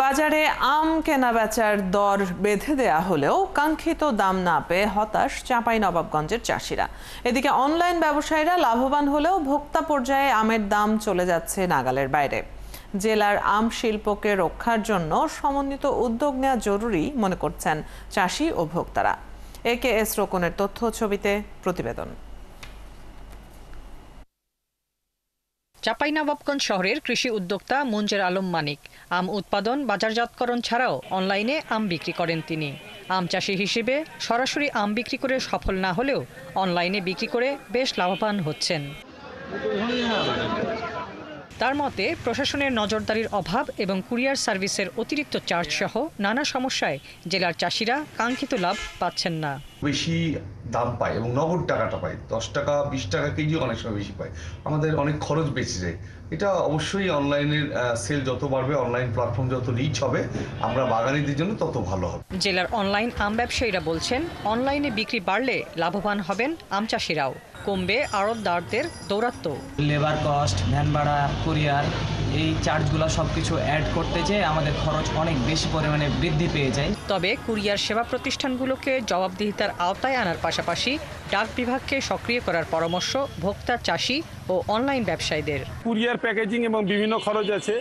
বাজারে আম কেনাবেচার দর বেঁধে দেয়া হলেও কাঙ্ক্ষিত দাম না পেয়ে হতাশ চাঁপাইনবাবগঞ্জের চাষিরা। এদিকে অনলাইন ব্যবসায়ীরা লাভবান হলেও ভোক্তা পর্যায়ে আমের দাম চলে যাচ্ছে নাগালের বাইরে। জেলার আম শিল্পকে রক্ষার জন্য সমন্বিত উদ্যোগ নেওয়া জরুরি মনে করছেন চাষি ও ভোক্তারা। AKS রোকনের তথ্য ছবিতে প্রতিবেদন। চাঁপাইনবাবগঞ্জ শহরের কৃষি উদ্যোক্তা মুঞ্জের আলম মানিক আম উৎপাদন বাজারজাতকরণ ছাড়াও অনলাইনে আম বিক্রি করেন তিনি। আম চাষি হিসেবে সরাসরি আম বিক্রি করে সফল না হলেও অনলাইনে বিক্রি করে বেশ লাভবান হচ্ছেন। তার মতে প্রশাসনের নজরদারির অভাব এবং কুরিয়ার সার্ভিসের অতিরিক্ত চার্জ সহ নানা সমস্যায় জেলার চাষিরা কাঙ্ক্ষিত লাভ পাচ্ছেন না। বেশি দাম পায় এবং নগদ টাকাটা পায়, 10 টাকা 20 টাকা কেজি অনেক সময় বেশি পায়, আমাদের অনেক খরচ বেঁচে যায়। এটা অবশ্যই অনলাইনের সেল যত বাড়বে, অনলাইন প্ল্যাটফর্ম যত রিচ হবে, আমরা বাগানীদের জন্য তত ভালো হবে। জেলার অনলাইন আম ব্যবসায়ীরা বলছেন অনলাইনে বিক্রি বাড়লে লাভবান হবেন আম চাষিরাও, কমবে আড়তদারদের দৌরাত্ম্য। লেবার কস্ট, ভ্যান ভাড়া, কুরিয়ার, এই চার্জগুলো সবকিছু অ্যাড করতে যেয়ে আমাদের খরচ অনেক বেশি পরিমাণে বৃদ্ধি পেয়ে যায়। তবে কুরিয়ার সেবা প্রতিষ্ঠানগুলোকে জবাবদিহিতার আওতায় আনার পাশাপাশি ডাক বিভাগকে সক্রিয় করার পরামর্শ ভোক্তা, চাষি ও অনলাইন ব্যবসায়ীদের। কুরিয়ার প্যাকেজিং এবং বিভিন্ন খরচ আছে,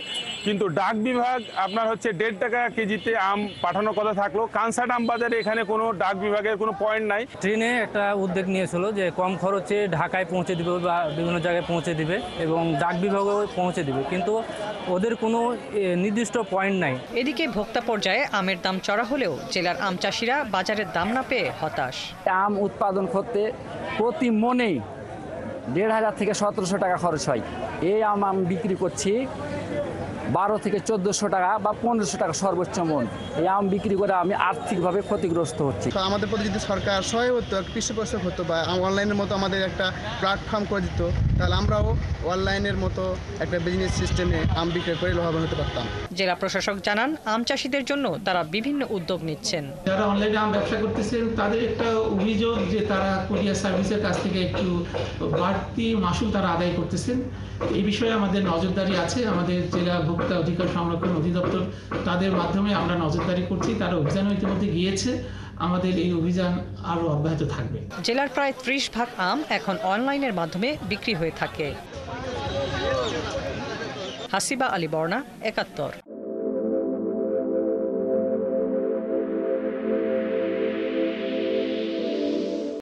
কিন্তু ডাক বিভাগ আপনার হচ্ছে 1.5 টাকা কেজিতে আম পাঠানোর কথা থাকলো, কানসাট আম বাজারে এখানে কোনো ডাক বিভাগের কোনো পয়েন্ট নাই। ট্রেনে একটা উদ্যোগ নিয়েছিল যে কম খরচে ঢাকায় পৌঁছে দিবে বা বিভিন্ন জায়গায় পৌঁছে দিবে এবং ডাক বিভাগেও পৌঁছে দিবে, কিন্তু ওদের কোনো নির্দিষ্ট পয়েন্ট নাই। এদিকে ভোক্তা পর্যায়ে আমের দাম চড়া হলেও জেলার আম চাষিরা বাজারের দাম না পেয়ে হতাশ। আম উৎপাদন করতে প্রতি মনেই 1,500 থেকে 1,700 টাকা খরচ হয়। এই আম আমি বিক্রি করছি 12 থেকে 1,400 টাকা বা 1,500 টাকা সর্বোচ্চ মন। এই আম বিক্রি করে আমি আর্থিকভাবে ক্ষতিগ্রস্ত হচ্ছি। আমাদের প্রতি যদি সরকার সহায় হতো, পৃষ্ঠপোষক হতো বা অনলাইনের মতো আমাদের একটা প্ল্যাটফর্ম করে দিত, তাহলে আমরাও অনলাইনের মতো একটা বিজনেস সিস্টেমে আম বিক্রি করে লাভবান হতে পারতাম। জেলা প্রশাসক জানান আম চাষিদের জন্য তারা বিভিন্ন উদ্যোগ নিচ্ছেন। যারা অনলাইনে আম ব্যবসা করতেছেন তাদের একটা অভিযোগ যে তারা কুরিয়ার সার্ভিসের কাছ থেকে একটু বাড়তি মাসুল তারা আদায় করতেছেন। এই বিষয়ে আমাদের নজরদারি আছে। আমাদের জেলা ভোক্তা অধিকার সংরক্ষণ অধিদপ্তর তাদের মাধ্যমে আমরা নজরদারি করছি। তারা অভিযান ইতিমধ্যে গিয়েছে। আমাদের এই অভিযান আরো অব্যাহত থাকবে। জেলার প্রায় 30 ভাগ আম এখন অনলাইনের মাধ্যমে বিক্রি হয়ে থাকে। হাসিবা আলী বর্ণা, 71।